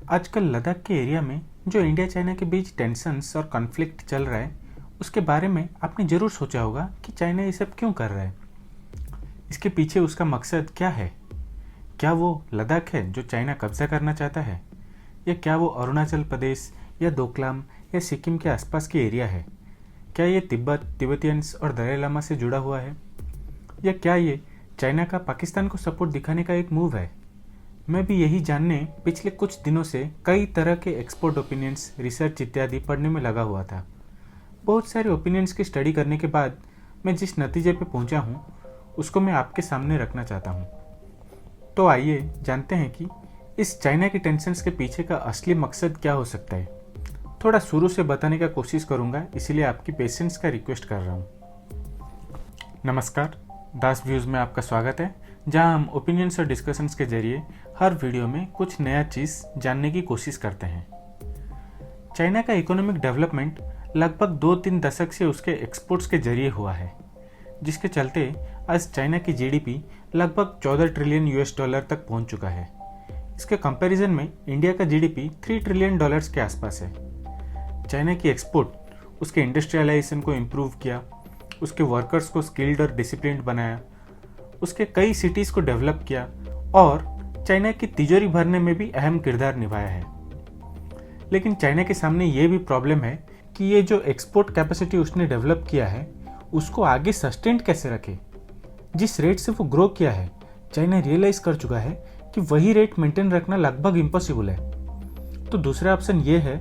आजकल लद्दाख के एरिया में जो इंडिया चाइना के बीच टेंशन्स और कॉन्फ्लिक्ट चल रहा है, उसके बारे में आपने ज़रूर सोचा होगा कि चाइना ये सब क्यों कर रहा है। इसके पीछे उसका मकसद क्या है? क्या वो लद्दाख है जो चाइना कब्जा करना चाहता है, या क्या वो अरुणाचल प्रदेश या डोकलाम या सिक्किम के आसपास के एरिया है? क्या ये तिब्बतियंस और दलाई लामा से जुड़ा हुआ है, या क्या ये चाइना का पाकिस्तान को सपोर्ट दिखाने का एक मूव है? मैं भी यही जानने पिछले कुछ दिनों से कई तरह के एक्सपर्ट ओपिनियंस, रिसर्च इत्यादि पढ़ने में लगा हुआ था। बहुत सारे ओपिनियंस की स्टडी करने के बाद मैं जिस नतीजे पे पहुंचा हूँ उसको मैं आपके सामने रखना चाहता हूँ। तो आइए जानते हैं कि इस चाइना की टेंशन्स के पीछे का असली मकसद क्या हो सकता है। थोड़ा शुरू से बताने का कोशिश करूँगा, इसीलिए आपकी पेशेंस का रिक्वेस्ट कर रहा हूँ। नमस्कार, दास व्यूज़ में आपका स्वागत है, जहां हम ओपिनियंस और डिस्कशंस के जरिए हर वीडियो में कुछ नया चीज़ जानने की कोशिश करते हैं। चाइना का इकोनॉमिक डेवलपमेंट लगभग 2-3 दशक से उसके एक्सपोर्ट्स के जरिए हुआ है, जिसके चलते आज चाइना की जीडीपी लगभग 14 ट्रिलियन यूएस डॉलर तक पहुंच चुका है। इसके कंपैरिजन में इंडिया का जीडीपी 3 ट्रिलियन डॉलर्स के आसपास है। चाइना की एक्सपोर्ट उसके इंडस्ट्रियलाइजेशन को इम्प्रूव किया, उसके वर्कर्स को स्किल्ड और डिसिप्लिन्ड बनाया, उसके कई सिटीज़ को डेवलप किया और चाइना की तिजोरी भरने में भी अहम किरदार निभाया है। लेकिन चाइना के सामने ये भी प्रॉब्लम है कि ये जो एक्सपोर्ट कैपेसिटी उसने डेवलप किया है उसको आगे सस्टेंड कैसे रखे। जिस रेट से वो ग्रो किया है, चाइना रियलाइज कर चुका है कि वही रेट मेंटेन रखना लगभग इम्पॉसिबल है। तो दूसरा ऑप्शन ये है,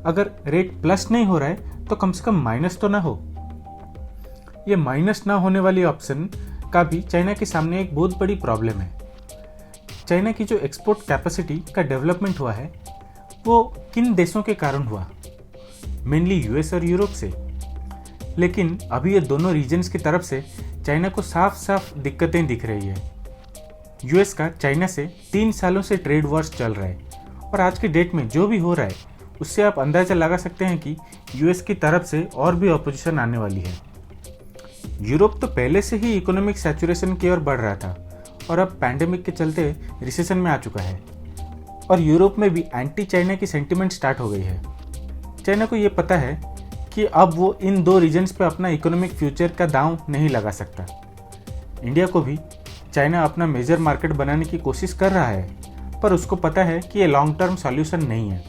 अगर रेट प्लस नहीं हो रहा है तो कम से कम माइनस तो ना हो। ये माइनस ना होने वाली ऑप्शन का भी चाइना के सामने एक बहुत बड़ी प्रॉब्लम है। चाइना की जो एक्सपोर्ट कैपेसिटी का डेवलपमेंट हुआ है वो किन देशों के कारण हुआ? मेनली यूएस और यूरोप से। लेकिन अभी ये दोनों रीजन्स की तरफ से चाइना को साफ साफ दिक्कतें दिख रही है। यूएस का चाइना से 3 सालों से ट्रेड वॉर्स चल रहा है और आज के डेट में जो भी हो रहा है उससे आप अंदाजा लगा सकते हैं कि यूएस की तरफ से और भी अपोजिशन आने वाली है। यूरोप तो पहले से ही इकोनॉमिक सैचुरेशन की ओर बढ़ रहा था और अब पैंडेमिक के चलते रिसेशन में आ चुका है, और यूरोप में भी एंटी चाइना की सेंटिमेंट स्टार्ट हो गई है। चाइना को ये पता है कि अब वो इन दो रीजन्स पे अपना इकोनॉमिक फ्यूचर का दांव नहीं लगा सकता। इंडिया को भी चाइना अपना मेजर मार्केट बनाने की कोशिश कर रहा है, पर उसको पता है कि ये लॉन्ग टर्म सॉल्यूशन नहीं है।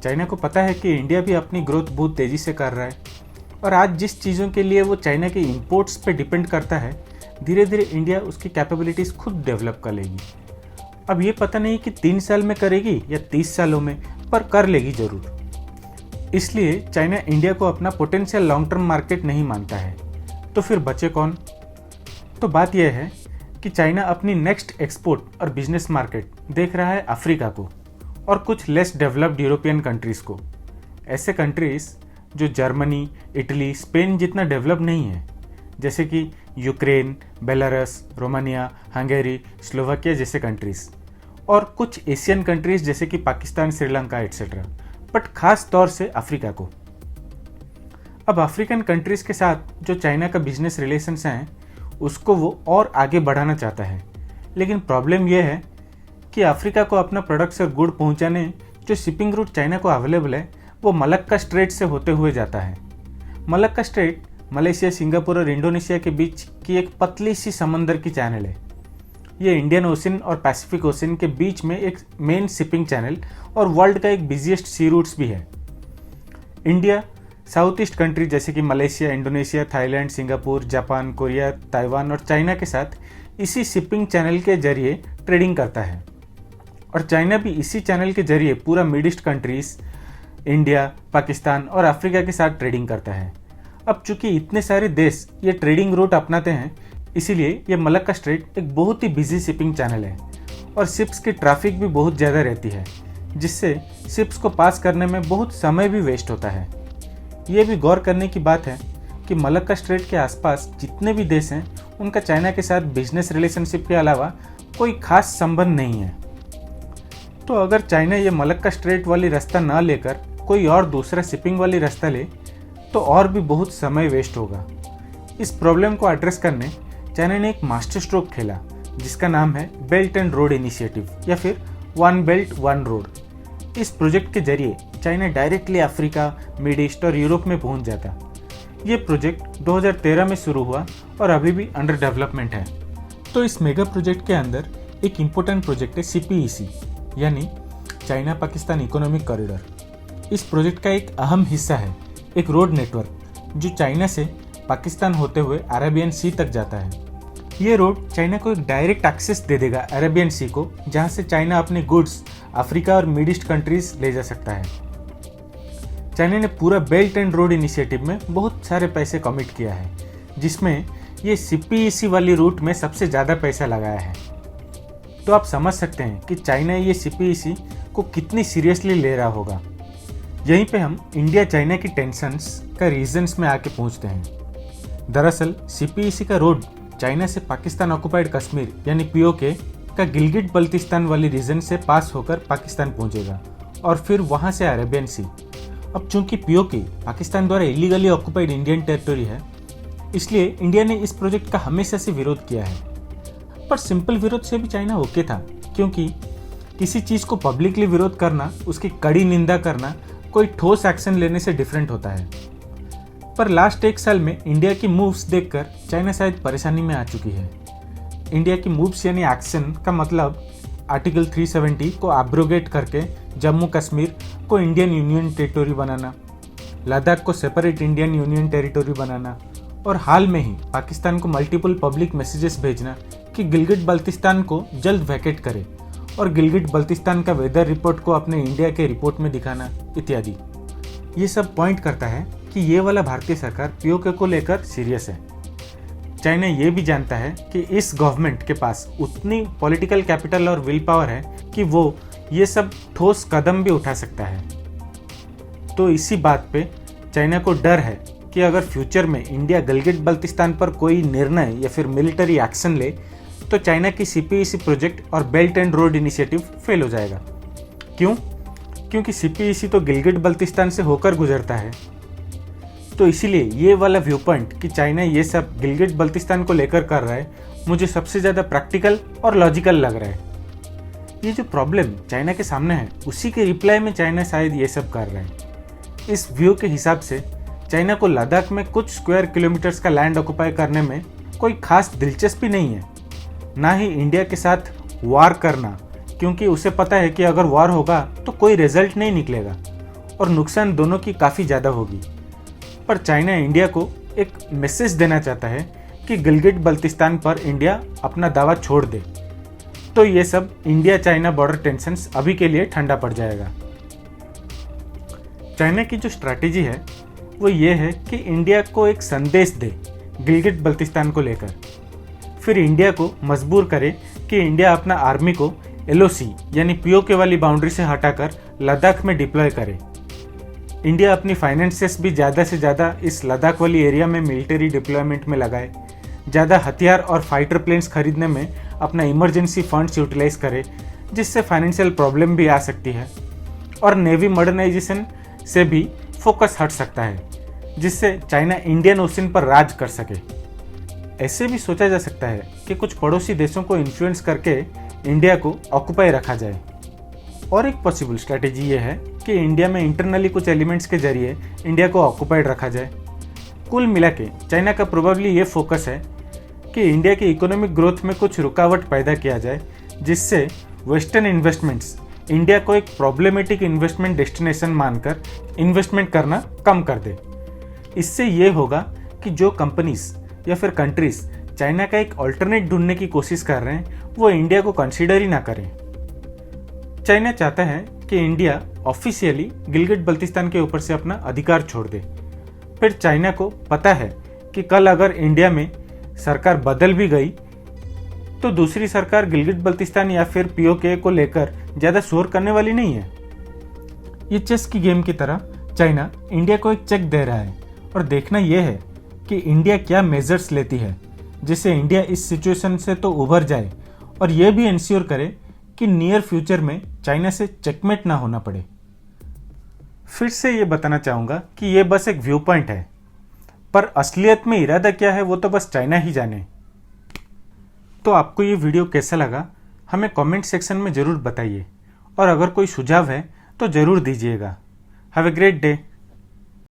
चाइना को पता है कि इंडिया भी अपनी ग्रोथ बहुत तेज़ी से कर रहा है, और आज जिस चीज़ों के लिए वो चाइना के इंपोर्ट्स पे डिपेंड करता है, धीरे धीरे इंडिया उसकी कैपेबिलिटीज़ खुद डेवलप कर लेगी। अब ये पता नहीं कि 3 साल में करेगी या 30 सालों में, पर कर लेगी ज़रूर। इसलिए चाइना इंडिया को अपना पोटेंशियल लॉन्ग टर्म मार्केट नहीं मानता है। तो फिर बचे कौन? तो बात यह है कि चाइना अपनी नेक्स्ट एक्सपोर्ट और बिजनेस मार्केट देख रहा है अफ्रीका को और कुछ लेस डेवलप्ड यूरोपियन कंट्रीज़ को। ऐसे कंट्रीज़ जो जर्मनी, इटली, स्पेन जितना डेवलप नहीं है, जैसे कि Ukraine, Belarus, Romania, Hungary, Slovakia जैसे कंट्रीज़, और कुछ एशियन कंट्रीज़ जैसे कि पाकिस्तान, श्रीलंका एट्सेट्रा, बट खास तौर से अफ्रीका को। अब अफ्रीकन कंट्रीज़ के साथ जो चाइना का बिजनेस रिलेशंस हैं उसको वो और आगे बढ़ाना चाहता है। लेकिन प्रॉब्लम यह है कि अफ्रीका को अपना प्रोडक्ट्स और गुड पहुंचाने जो शिपिंग रूट चाइना को अवेलेबल है वो मलक्का स्ट्रेट से होते हुए जाता है। मलक्का स्ट्रेट मलेशिया, सिंगापुर और इंडोनेशिया के बीच की एक पतली सी समंदर की चैनल है। ये इंडियन ओशन और पैसिफिक ओशन के बीच में एक मेन शिपिंग चैनल और वर्ल्ड का एक बिजिएस्ट सी रूट्स भी है। इंडिया साउथ ईस्ट कंट्री जैसे कि Malaysia, Indonesia, Thailand, Singapore, Japan, Korea, Taiwan और चाइना के साथ इसी शिपिंग चैनल के जरिए ट्रेडिंग करता है, और चाइना भी इसी चैनल के जरिए पूरा mid east countries, India, Pakistan और अफ्रीका के साथ ट्रेडिंग करता है। अब चूंकि इतने सारे देश ये ट्रेडिंग रूट अपनाते हैं, इसीलिए ये मलक्का स्ट्रेट एक बहुत ही बिजी शिपिंग चैनल है और शिप्स की ट्रैफिक भी बहुत ज़्यादा रहती है, जिससे शिप्स को पास करने में बहुत समय भी वेस्ट होता है। ये भी गौर करने की बात है कि मलक्का स्ट्रेट के आसपास जितने भी देश हैं उनका चाइना के साथ बिजनेस रिलेशनशिप के अलावा कोई खास संबंध नहीं है। तो अगर चाइना ये मलक्का स्ट्रेट वाली रास्ता ना लेकर कोई और दूसरा शिपिंग वाली रास्ता ले तो और भी बहुत समय वेस्ट होगा। इस प्रॉब्लम को एड्रेस करने चाइना ने एक मास्टर स्ट्रोक खेला जिसका नाम है बेल्ट एंड रोड इनिशिएटिव या फिर वन बेल्ट वन रोड। इस प्रोजेक्ट के जरिए China directly Africa, mid east और यूरोप में पहुंच जाता। ये प्रोजेक्ट 2013 में शुरू हुआ और अभी भी अंडर डेवलपमेंट है। तो इस मेगा प्रोजेक्ट के अंदर एक इम्पोर्टेंट प्रोजेक्ट है CPEC यानी चाइना पाकिस्तान इकोनॉमिक कॉरिडोर। इस प्रोजेक्ट का एक अहम हिस्सा है एक रोड नेटवर्क जो चाइना से पाकिस्तान होते हुए अरेबियन सी तक जाता है। ये रोड चाइना को एक डायरेक्ट एक्सेस दे देगा अरेबियन सी को, जहाँ से चाइना अपने गुड्स अफ्रीका और मिड ईस्ट कंट्रीज ले जा सकता है। चाइना ने पूरा बेल्ट एंड रोड इनिशिएटिव में बहुत सारे पैसे कमिट किया है, जिसमें ये CPEC वाली रूट में सबसे ज़्यादा पैसा लगाया है। तो आप समझ सकते हैं कि चाइना ये CPEC को कितनी सीरियसली ले रहा होगा। यहीं पे हम इंडिया चाइना की टेंशंस का रीजंस में आके पहुंचते हैं। दरअसल CPEC का रोड चाइना से पाकिस्तान ऑक्युपाइड कश्मीर यानी POK का गिलगिट बल्तिस्तान वाली रीजन से पास होकर पाकिस्तान पहुंचेगा और फिर वहां से अरेबियन सी। अब चूंकि POK पाकिस्तान द्वारा इलीगली ऑक्युपाइड इंडियन टेरिटरी है, इसलिए इंडिया ने इस प्रोजेक्ट का हमेशा से विरोध किया है। पर सिंपल विरोध से भी चाइना ओके था, क्योंकि किसी चीज़ को पब्लिकली विरोध करना, उसकी कड़ी निंदा करना कोई ठोस एक्शन लेने से डिफरेंट होता है। पर लास्ट एक साल में इंडिया की मूव्स देखकर चाइना शायद परेशानी में आ चुकी है। इंडिया की मूव्स यानी एक्शन का मतलब आर्टिकल 370 को एब्रोगेट करके जम्मू कश्मीर को इंडियन यूनियन टेरिटरी बनाना, लद्दाख को सेपरेट इंडियन यूनियन टेरिटरी बनाना और हाल में ही पाकिस्तान को मल्टीपल पब्लिक मैसेजेस भेजना कि गिलगिट बल्तिस्तान को जल्द वैकेट करे और गिलगिट बल्तिस्तान का वेदर रिपोर्ट को अपने इंडिया के रिपोर्ट में दिखाना इत्यादि। ये सब पॉइंट करता है कि ये वाला भारतीय सरकार POK को लेकर सीरियस है। चाइना ये भी जानता है कि इस गवर्नमेंट के पास उतनी पॉलिटिकल कैपिटल और विल पावर है कि वो ये सब ठोस कदम भी उठा सकता है। तो इसी बात पे चाइना को डर है कि अगर फ्यूचर में इंडिया गिलगिट बल्तिस्तान पर कोई निर्णय या फिर मिलिट्री एक्शन ले तो चाइना की CPEC प्रोजेक्ट और belt and road initiative fail हो जाएगा। क्यों? क्योंकि CPEC तो गिलगिट बल्तिस्तान से होकर गुजरता है। तो इसीलिए ये वाला व्यू पॉइंट कि चाइना ये सब गिलगिट बल्तिस्तान को लेकर कर रहा है, मुझे सबसे ज़्यादा प्रैक्टिकल और लॉजिकल लग रहा है। ये जो प्रॉब्लम चाइना के सामने है, उसी के रिप्लाई में चाइना शायद ये सब कर रहा है। इस व्यू के हिसाब से चाइना को लद्दाख में कुछ स्क्वायर किलोमीटर्स का लैंड ऑक्युपाई करने में कोई खास दिलचस्पी नहीं है, ना ही इंडिया के साथ वार करना, क्योंकि उसे पता है कि अगर वार होगा तो कोई रिजल्ट नहीं निकलेगा और नुकसान दोनों की काफ़ी ज़्यादा होगी। पर चाइना इंडिया को एक मैसेज देना चाहता है कि गिलगिट बल्तिस्तान पर इंडिया अपना दावा छोड़ दे, तो ये सब इंडिया चाइना बॉर्डर टेंशंस अभी के लिए ठंडा पड़ जाएगा। चाइना की जो स्ट्रैटेजी है वो ये है कि इंडिया को एक संदेश दे गिलगिट बल्तिस्तान को लेकर, फिर इंडिया को मजबूर करे कि इंडिया अपना आर्मी को LOC यानी POK वाली बाउंड्री से हटाकर लद्दाख में डिप्लॉय करे। इंडिया अपनी फाइनेंसेस भी ज़्यादा से ज़्यादा इस लद्दाख वाली एरिया में मिलिट्री डिप्लॉयमेंट में लगाए, ज़्यादा हथियार और फाइटर प्लेन्स खरीदने में अपना इमरजेंसी फंड्स यूटिलाइज करे, जिससे फाइनेंशियल प्रॉब्लम भी आ सकती है, और नेवी मॉडर्नाइजेशन से भी फोकस हट सकता है, जिससे चाइना इंडियन ओशन पर राज कर सके। ऐसे भी सोचा जा सकता है कि कुछ पड़ोसी देशों को इन्फ्लुएंस करके इंडिया को ऑक्युपाई रखा जाए। और एक पॉसिबल स्ट्रैटेजी ये है कि इंडिया में इंटरनली कुछ एलिमेंट्स के जरिए इंडिया को ऑक्युपाइड रखा जाए। कुल मिला के चाइना का प्रोबेबली ये फोकस है कि इंडिया की इकोनॉमिक ग्रोथ में कुछ रुकावट पैदा किया जाए, जिससे वेस्टर्न इन्वेस्टमेंट्स इंडिया को एक प्रॉब्लमेटिक इन्वेस्टमेंट डेस्टिनेशन मानकर इन्वेस्टमेंट करना कम कर दे। इससे ये होगा कि जो कंपनीज या फिर कंट्रीज चाइना का एक ऑल्टरनेट ढूंढने की कोशिश कर रहे हैं, वो इंडिया को कंसीडर ही ना करें। चाइना चाहता है कि इंडिया ऑफिशियली गिलगिट बल्तिस्तान के ऊपर से अपना अधिकार छोड़ दे। फिर चाइना को पता है कि कल अगर इंडिया में सरकार बदल भी गई तो दूसरी सरकार गिलगिट बल्तिस्तान या फिर POK को लेकर ज़्यादा शोर करने वाली नहीं है। ये चेस की गेम की तरह चाइना इंडिया को एक चेक दे रहा है और देखना यह है कि इंडिया क्या मेजर्स लेती है, जिससे इंडिया इस सिचुएशन से तो उभर जाए और यह भी इंश्योर करे कि नियर फ्यूचर में चाइना से चेकमेट ना होना पड़े। फिर से ये बताना चाहूँगा कि ये बस एक व्यू पॉइंट है, पर असलियत में इरादा क्या है वो तो बस चाइना ही जाने। तो आपको ये वीडियो कैसा लगा हमें कमेंट सेक्शन में ज़रूर बताइए, और अगर कोई सुझाव है तो ज़रूर दीजिएगा। Have a great day.